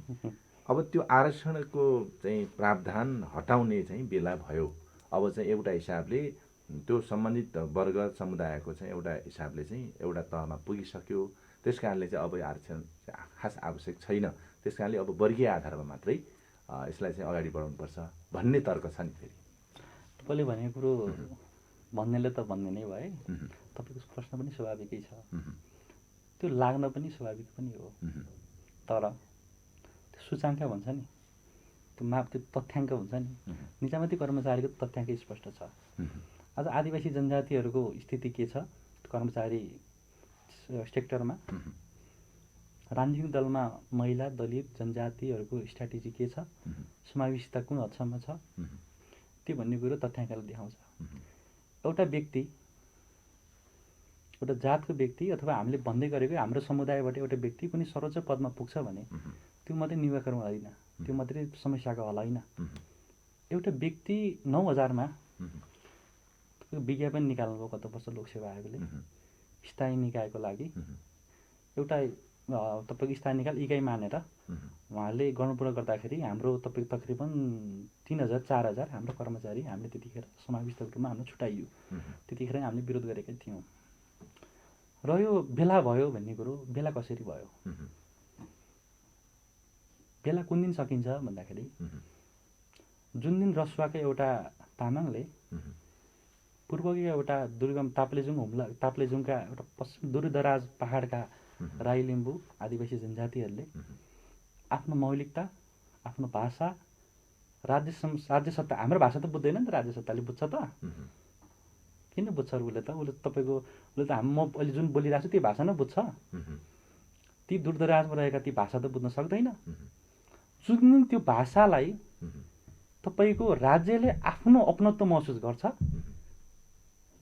अब त्यो आरक्षणको चाहिँ प्रावधान हटाउने चाहिँ बेला भयो। अब चाहिँ एउटा हिसाबले त्यो सम्बन्धित वर्ग समुदायको चाहिँ एउटा हिसाबले चाहिँ एउटा तहमा पुगिसक्यो, त्यस कारणले चाहिँ अब आरक्षण खास आवश्यक छैन, त्यस कारणले अब वर्गीय आधारमा मात्रै यसलाई चाहिँ अगाडि बढाउनुपर्छ भन्ने तर्क छ नि। फेरि तपाईँले भनेको कुरो भन्नेले त भन्ने नै भए, तपाईँको प्रश्न पनि स्वाभाविकै छ, त्यो लाग्न पनि स्वाभाविक पनि हो। तर त्यो सूचाङ्क भन्छ नि, त्यो तथ्याङ्क हुन्छ नि, निजामती कर्मचारीको तथ्याङ्क स्पष्ट छ। आज आदिवासी जनजातिहरूको स्थिति के छ कर्मचारी सेक्टरमा, राजनीतिक दलमा महिला दलित जनजातिहरूको स्ट्राटेजी के छ, समावेशिता कुन हदसम्म छ, त्यो भन्ने कुरो तथ्याङ्कले देखाउँछ। एउटा व्यक्ति, एउटा जातको व्यक्ति अथवा हामीले भन्दै गरेको हाम्रो समुदायबाट एउटा व्यक्ति कुनै सर्वोच्च पदमा पुग्छ भने त्यो मात्रै निराकरण होइन, त्यो मात्रै समस्याको हल होइन। एउटा व्यक्ति 9000मा विज्ञापन निकाल्नुभयो गत वर्ष लोकसेवा आयोगले स्थायी निकायको लागि, एउटा तपाईँको स्थायी निकाय इकाइ मानेर उहाँले गर्नुपर्ने गर्दाखेरि हाम्रो तपाईँको तकरिबन 3000-4000 हाम्रो कर्मचारी हामीले त्यतिखेर समाविष्ट रूपमा हाम्रो छुट्याइयो, त्यतिखेर हामीले विरोध गरेका थियौँ। र यो बेला भयो भन्ने कुरो, बेला कसरी भयो, बेला कुन दिन सकिन्छ भन्दाखेरि जुन दिन रसुवाका एउटा तामाङले पूर्वको एउटा दुर्गम ताप्लेजुङका एउटा पश्चिम दूरदराज पहाडका राई लिम्बू आदिवासी जनजातिहरूले आफ्नो मौलिकता, आफ्नो भाषा, राज्य सत्ता, हाम्रो भाषा त बुझ्दैन नि त, राज्य सत्ताले बुझ्छ त, किन बुझ्छ उसले तपाईँको उसले त म अहिले जुन बोलिरहेको छु त्यो भाषा नै बुझ्छ, ती दूरदराजमा रहेका ती भाषा त बुझ्न सक्दैन। जुन दिन त्यो भाषालाई तपाईँको राज्यले आफ्नो अपनत्व महसुस गर्छ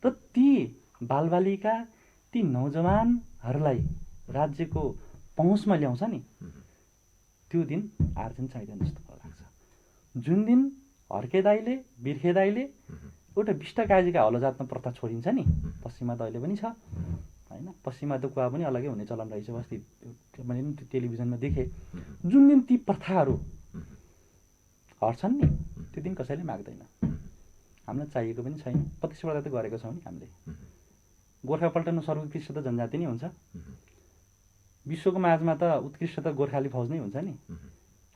र ती बालबालिका, ती नौजवानहरूलाई राज्यको पहुँचमा ल्याउँछ नि, त्यो दिन आरक्षण चाहिँदैन जस्तो मलाई लाग्छ। जुन दिन हर्के दाइले, बिर्खे दाइले एउटा विष्ट काजीका हलो जातमा प्रथा छोडिन्छ नि, पश्चिममा त अहिले पनि छ होइन, पश्चिममा त कुवा पनि अलग्गै हुने चलन रहेछ, अस्ति मैले पनि टेलिभिजनमा देखेँ। जुन दिन ती प्रथाहरू हट्छन् नि, त्यो दिन कसैले माग्दैन, हामीलाई चाहिएको पनि छैन, प्रतिस्पर्धा त गरेको छौँ नि हामीले। गोर्खा पल्टनमा सर्वोत्कृष्ट त जनजाति नै हुन्छ, विश्वको माझमा त उत्कृष्ट त गोर्खाली फौज नै हुन्छ नि,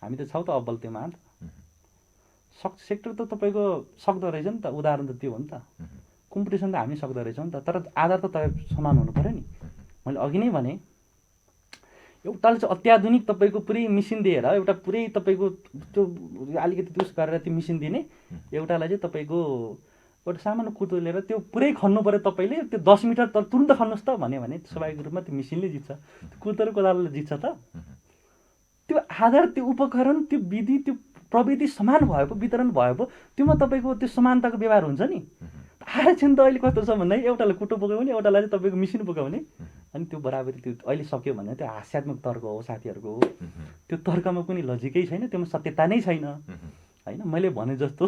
हामी त छौँ त अब्बल त्योमा त। सेक्टर त तपाईँको सक्दो रहेछ नि त, उदाहरण त त्यो हो नि त, कम्पिटिसन त हामी सक्दो रहेछौँ नि त, तर आधार त समान हुनु पऱ्यो नि। मैले अघि नै भने एउटाले चाहिँ अत्याधुनिक तपाईँको पुरै मिसिन दिएर, एउटा पुरै तपाईँको त्यो अलिकति उस गरेर त्यो मिसिन दिने, एउटालाई चाहिँ तपाईँको एउटा सामान्य कुर्तो लिएर त्यो पुरै खन्नु पऱ्यो, तपाईँले त्यो 10 मिटर त तुरन्त खन्नुहोस् त भन्यो भने स्वाभाविक रूपमा त्यो मिसिनले जित्छ, त्यो कुर्तो र कोदालोले जित्छ त। त्यो आधार, त्यो उपकरण, त्यो विधि, त्यो प्रविधि समान भएको, वितरण भएको, त्योमा तपाईँको त्यो समानताको व्यवहार हुन्छ नि। आरक्षण त अहिले कस्तो छ भन्दा एउटालाई कुटो बोकाउने, एउटालाई चाहिँ तपाईँको मिसिन बोकाउने, अनि त्यो बराबरी त्यो अहिले सक्यो भने त्यो हास्यात्मक तर्क हो साथीहरूको, त्यो तर्कमा कुनै लजिकै छैन, त्योमा सत्यता नै छैन होइन। मैले भने जस्तो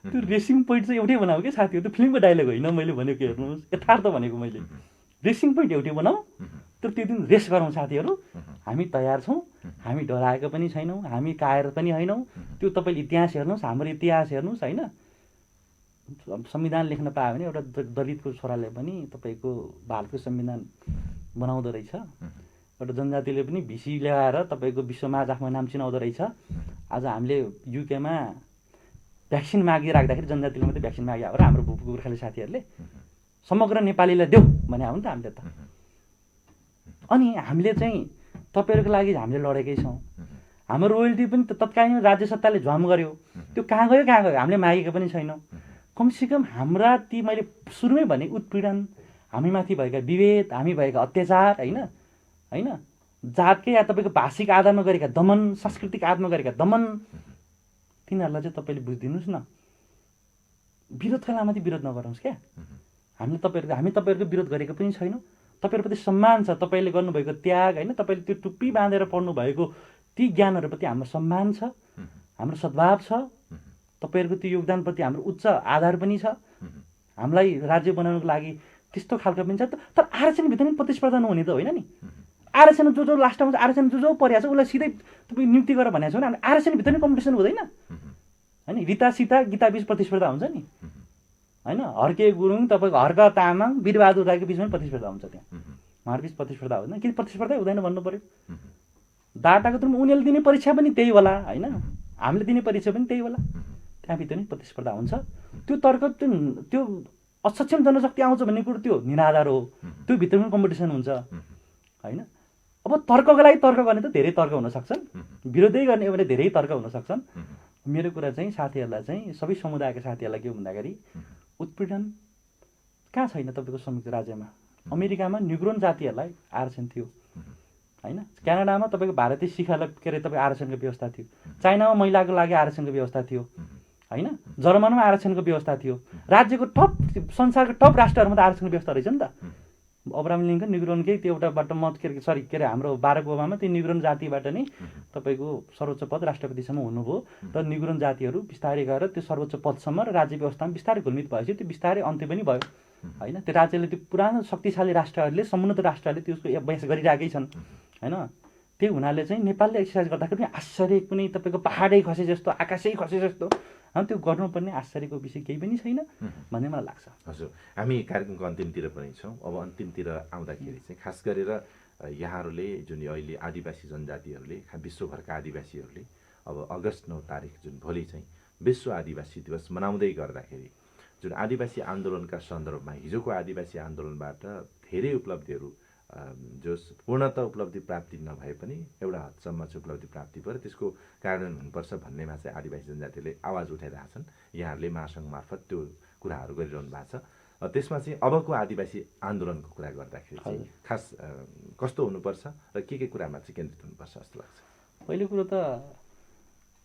त्यो रेसिङ पोइन्ट चाहिँ एउटै बनाऊ कि साथीहरू, त्यो फिल्मको डायलग होइन मैले भनेको, हेर्नुहोस् यथार्थ भनेको मैले, रेसिङ पोइन्ट एउटै बनाऊ, तर त्यो दिन रेस गरौँ साथीहरू, हामी तयार छौँ, हामी डराएको पनि छैनौँ, हामी काएर पनि होइनौँ। त्यो तपाईँले इतिहास हेर्नुहोस्, हाम्रो इतिहास हेर्नुहोस् होइन, संविधान लेख्न पायो भने एउटा दलितको छोराले पनि तपाईँको भारतको संविधान बनाउँदो रहेछ, एउटा जनजातिले पनि भिसी ल्याएर तपाईँको विश्वमा आफ्नो नाम चिनाउँदो रहेछ। आज हामीले युकेमा भ्याक्सिन मागिराख्दाखेरि जनजातिले मात्रै भ्याक्सिन मागे हो र हाम्रो गोर्खाली साथीहरूले समग्र नेपालीलाई देऊ भने हो नि त हामीले त। अनि हामीले चाहिँ तपाईँहरूको लागि हामीले लडेकै छौँ, हाम्रो रोयल्टी पनि तत्कालीन राज्य सत्ताले झ्वाम गर्यो, त्यो कहाँ गयो हामीले मागेको पनि छैनौँ। कमसेकम हाम्रा ती मैले सुरुमै भने उत्पीडन, हामीमाथि भएका विभेद, हामी भएका अत्याचार होइन जातकै या तपाईँको भाषिक आधारमा गरेका दमन, सांस्कृतिक आधारमा गरेका दमन, तिनीहरूलाई चाहिँ तपाईँले बुझिदिनुहोस् न, विरोधका लामाथि विरोध नगर्नुहोस् क्या। हामी तपाईँहरूको विरोध गरेको पनि छैनौँ। तपाईँहरूप्रति सम्मान छ, तपाईँले गर्नुभएको त्याग होइन, तपाईँले त्यो टुप्पी बाँधेर पढ्नु भएको ती ज्ञानहरूप्रति हाम्रो सम्मान छ, हाम्रो सद्भाव छ। तपाईँहरूको त्यो योगदानप्रति हाम्रो उच्च आधार पनि छ। हामीलाई राज्य बनाउनको लागि त्यस्तो खालको पनि छ। तर आरक्षणभित्र पनि प्रतिस्पर्धा नहुने त होइन नि। आरक्षण जो लास्टमा आरक्षण जो परिहाल्छ उसलाई सिधै तपाईँ नियुक्ति गरेर भनेको छ भने आरक्षणभित्र पनि कम्पिटिसन हुँदैन होइन। रिता सीता गीता बीच प्रतिस्पर्धा हुन्छ नि होइन। हर्के गुरुङ तपाईँको हर्क तामाङ वीरबहादुर राईको बिचमा पनि प्रतिस्पर्धा हुन्छ। त्यहाँ उहाँहरूबिच प्रतिस्पर्धा हुँदैन। किन प्रतिस्पर्धै हुँदैन भन्नु पऱ्यो। डाटाको तुरुम उनीहरूले दिने परीक्षा पनि त्यही होला होइन, हामीले दिने परीक्षा पनि त्यही होला। त्यहाँभित्र पनि प्रतिस्पर्धा हुन्छ। त्यो तर्क त्यो असक्षम जनशक्ति आउँछ भन्ने कुरो त्यो निराधार हो। त्यो भित्र पनि कम्पिटिसन हुन्छ होइन। अब तर्कको लागि तर्क गर्ने त धेरै तर्क हुन सक्छन्, विरोधै गर्ने हो भने धेरै तर्क हुन सक्छन्। मेरो कुरा चाहिँ साथीहरूलाई चाहिँ सबै समुदायका साथीहरूलाई के भन्दाखेरि उत्पीडन कहाँ छैन तपाईँको संयुक्त राज्यमा। अमेरिकामा निग्रोन जातिहरूलाई आरक्षण थियो होइन। क्यानाडामा तपाईँको भारतीय शिखालाई के अरे तपाईँ आरक्षणको व्यवस्था थियो। चाइनामा महिलाको लागि आरक्षणको व्यवस्था थियो होइन। जर्मनमा आरक्षणको व्यवस्था थियो। राज्यको टप संसारको टप राष्ट्रहरूमा त आरक्षणको व्यवस्था रहेछ नि त। अब्राहम लिङ्कन निग्रोनकै त्यो एउटाबाट के अरे हाम्रो बाराक ओबामा त्यो निग्रोन जातिबाट नै तपाईँको सर्वोच्च पद राष्ट्रपतिसम्म हुनुभयो। र निग्रोन जातिहरू बिस्तारै गएर त्यो सर्वोच्च पदसम्म र राज्य व्यवस्थामा बिस्तारै घुलमित भएपछि त्यो बिस्तारै अन्त्य पनि भयो होइन। त्यो राज्यले त्यो पुरानो शक्तिशाली राष्ट्रहरूले समुन्नत राष्ट्रहरूले त्यसको अभ्यास गरिरहेकै छन् होइन। त्यही हुनाले चाहिँ नेपालले एक्सर्साइज गर्दाखेरि पनि आश्चर्य कुनै तपाईँको पहाडै खसे जस्तो आकाशै खसे जस्तो त्यो गर्नुपर्ने आश्चर्यको विषय केही पनि छैन भन्ने मलाई लाग्छ। हजुर, हामी कार्यक्रमको अन्तिमतिर पनि छौँ। अब अन्तिमतिर आउँदाखेरि चाहिँ खास गरेर यहाँहरूले जुन अहिले आदिवासी जनजातिहरूले विश्वभरका आदिवासीहरूले अब अगस्त 9 तारिक जुन भोलि चाहिँ विश्व आदिवासी दिवस मनाउँदै गर्दाखेरि जुन आदिवासी आन्दोलनका सन्दर्भमा हिजोको आदिवासी आन्दोलनबाट धेरै उपलब्धिहरू जो पूर्णतः उपलब्धि प्राप्ति नभए पनि एउटा हदसम्म चाहिँ उपलब्धि प्राप्ति भयो। त्यसको कार्यान्वयन हुनुपर्छ भन्नेमा चाहिँ आदिवासी जनजातिले आवाज उठाइरहेछन्। यहाँहरूले महासङ्घ मार्फत त्यो कुराहरू गरिरहनु भएको छ। त्यसमा चाहिँ अबको आदिवासी आन्दोलनको कुरा गर्दाखेरि चाहिँ खास कस्तो हुनुपर्छ र के कुरामा चाहिँ केन्द्रित हुनुपर्छ जस्तो लाग्छ? पहिलो कुरो त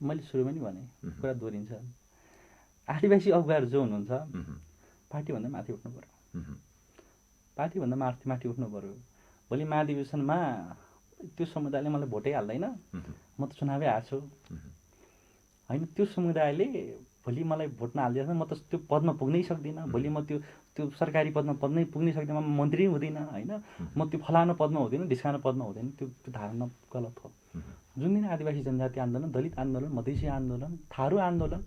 मैले सुरुमा नि भने कुरा दोहोरिन्छ। आदिवासी अगुवाहरू जो हुनुहुन्छ पार्टीभन्दा माथि उठ्नु पऱ्यो। पार्टीभन्दा माथि उठ्नु पऱ्यो। भोलि महाधिवेशनमा त्यो समुदायले मलाई भोटै हाल्दैन, म त चुनावै हार्छु होइन। त्यो समुदायले भोलि मलाई भोट नहालिदिएन, म त त्यो पदमा पुग्नै सक्दिनँ। भोलि म त्यो सरकारी पदमा पुग्नै सक्दिनँ, म मन्त्री हुँदिनँ होइन। म त्यो फलानु पदमा हुँदिनँ, ढिस्कानु पदमा हुँदैन। त्यो धारणा गलत हो। जुन दिन आदिवासी जनजाति आन्दोलन, दलित आन्दोलन, मधेसी आन्दोलन, थारू आन्दोलन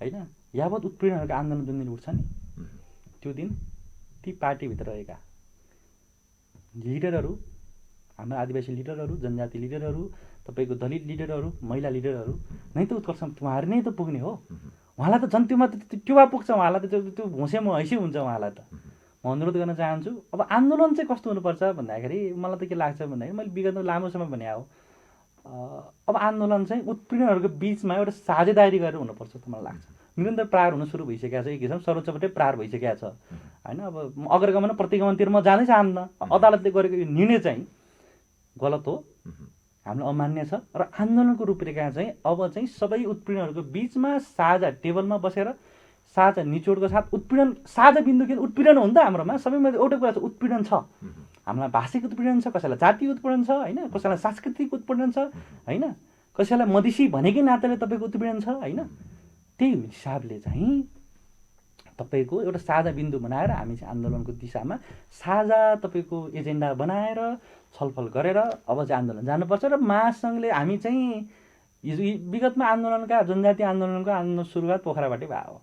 होइन, यावत उत्पीडनहरूको आन्दोलन जुन दिन उठ्छ नि त्यो दिन ती पार्टीभित्र रहेका लिडरहरू, हाम्रो आदिवासी लिडरहरू, जनजाति लिडरहरू, तपाईँको दलित लिडरहरू, महिला लिडरहरू नै त उत्कर्ष उहाँहरू नै त पुग्ने हो। उहाँलाई त जन्तीमा त टेवा पुग्छ, उहाँलाई त त्यो घुसे हैसी हुन्छ उहाँलाई त। म अनुरोध गर्न चाहन्छु। अब आन्दोलन चाहिँ कस्तो हुनुपर्छ भन्दाखेरि मलाई त के लाग्छ भन्दाखेरि मैले विगतमा लामो समय भने हो, अब आन्दोलन चाहिँ उत्पीडनहरूको बिचमा एउटा साझेदारी गरेर हुनुपर्छ त मलाई लाग्छ। निरन्तर प्रहार हुन सुरु भइसकेको छ, एक किसिम सर्वोच्चबाटै प्रहार भइसकेको छ होइन। अब अग्रगमन प्रतिगमनतिर म जानै चाहन्न। अदालतले गरेको यो निर्णय चाहिँ गलत हो, हामीलाई अमान्य छ। र आन्दोलनको रूपरेखा चाहिँ अब चाहिँ सबै उत्पीडनहरूको बिचमा साझा टेबलमा बसेर साझा निचोडको साथ उत्पीडन साझा बिन्दु के उत्पीडन हो नि त हाम्रोमा सबैमा एउटा कुरा छ, उत्पीडन छ। हामीलाई भाषिक उत्पीडन छ, कसैलाई जातीय उत्पीडन छ होइन, कसैलाई सांस्कृतिक उत्पीडन छ होइन, कसैलाई मधेसी भनेकै नाताले तपाईँको उत्पीडन छ होइन। त्यही हिसाबले चाहिँ तपाईँको एउटा साझा बिन्दु बनाएर हामी चाहिँ आन्दोलनको दिशामा साझा तपाईँको एजेन्डा बनाएर छलफल गरेर अब चाहिँ आन्दोलन जानुपर्छ। र महासङ्घले हामी चाहिँ हिजो विगतमा आन्दोलनका जनजाति आन्दोलनको सुरुवात पोखराबाटै भयो हो।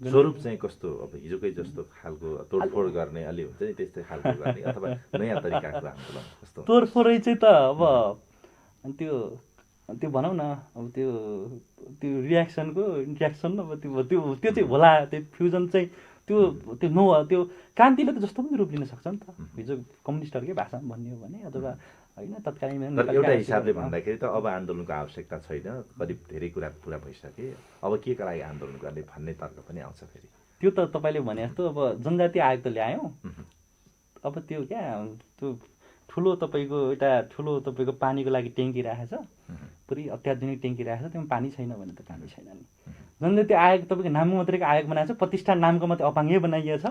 स्वरूप चाहिँ कस्तो? अब हिजोकै जस्तो खालको तोडफोड गर्ने अलि हुन्छ नि त्यस्तै खालको गर्ने अथवा नयाँ तरिकाको आन्दोलन कस्तो? तोडफोडै चाहिँ त अब त्यो भनौँ न, अब त्यो रियाक्सनको इन्ट्र्याक्सन अब त्यो चाहिँ होला। त्यो फ्युजन चाहिँ त्यो क्रान्तिले त जस्तो पनि रूप लिन सक्छ नि त। हिजो कम्युनिस्टहरूकै भाषामा भन्ने हो भने अथवा होइन तत्कालीन एउटा हिसाबले भन्दाखेरि त अब आन्दोलनको आवश्यकता छैन, करिब धेरै कुरा पुरा भइसके, अब के का लागि आन्दोलन गर्ने भन्ने तर्क पनि आउँछ फेरि। त्यो त तपाईँले भने जस्तो अब जनजाति आयोग त ल्यायौँ, अब त्यो त्यो ठुलो तपाईँको एउटा ठुलो तपाईँको पानीको लागि ट्याङ्की राखेछ, पुरै अत्याधुनिक ट्याङ्की राखेको छ, त्यसमा पानी छैन भने त पानी छैन नि। जसले त्यो आयोग तपाईँको नामको मात्रै आयोग बनाएको छ, प्रतिष्ठान नामको मात्रै अपाङ्गै बनाइएको छ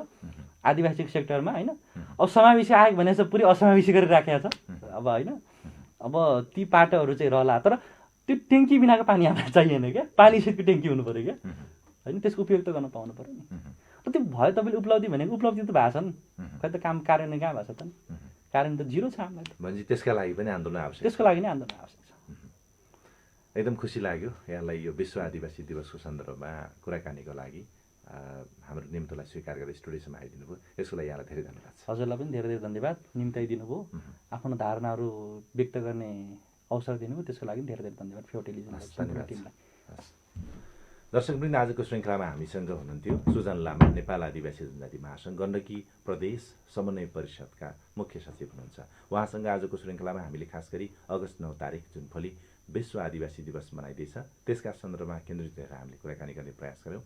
आदिवासी सेक्टरमा होइन। अब समावेशी आयोग भनेको छ पुरै असमावेशी गरेर राखेको छ अब होइन। अब ती पाटोहरू चाहिँ रहला, तर त्यो ट्याङ्की बिनाको पानी हामीलाई चाहिएन क्या, पानीसहितको ट्याङ्की हुनु पऱ्यो क्या होइन, त्यसको उपयोग त गर्न पाउनु पऱ्यो नि। र त्यो भयो तपाईँले उपलब्धि भनेको उपलब्धि त भएको छ नि, खै त काम कार्यान्वयन कहाँ भएको छ त नि, कार्यान्वयन त जिरो छ हामीलाई त। भनेपछि त्यसका लागि पनि आन्दोलन आवश्यक, त्यसको लागि नै आन्दोलन आवश्यक छ। एकदम खुसी लाग्यो यहाँलाई यो विश्व आदिवासी दिवसको सन्दर्भमा कुराकानीको लागि हाम्रो निम्तोलाई स्वीकार गरेर स्टुडियोसम्म आइदिनु भयो, यसको लागि यहाँलाई धेरै धन्यवाद छ। हजुरलाई पनि धेरै धेरै धन्यवाद, निम्ताइदिनु भयो, आफ्नो धारणाहरू व्यक्त गर्ने अवसर दिनुभयो, त्यसको लागि धेरै धेरै धन्यवाद फेवा टेलिभिजन टिमलाई। दर्शकवृन्द, आजको श्रृङ्खलामा हामीसँग हुनुहुन्थ्यो सुजन लामा, नेपाल आदिवासी जनजाति महासङ्घ गण्डकी प्रदेश समन्वय परिषदका मुख्य सचिव हुनुहुन्छ। उहाँसँग आजको श्रृङ्खलामा हामीले खास गरी अगस्त 9 तारिक जुन भोलि विश्व आदिवासी दिवस मनाइँदैछ त्यसका सन्दर्भमा केन्द्रित भएर हामीले कुराकानी गर्ने प्रयास गऱ्यौँ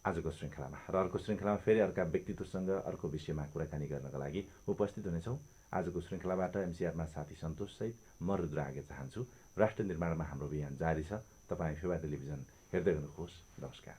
आजको श्रृङ्खलामा। र अर्को श्रृङ्खलामा फेरि अर्का व्यक्तित्वसँग अर्को विषयमा कुराकानी गर्नका लागि उपस्थित हुनेछौँ। आजको श्रृङ्खलाबाट एमसिआरमा साथी सन्तोषसहित म रुद्र आगे चाहन्छु। राष्ट्र निर्माणमा हाम्रो अभियान जारी छ। तपाईँ फेवा टेलिभिजन हेर्दै गर्नुहोस्। नमस्कार।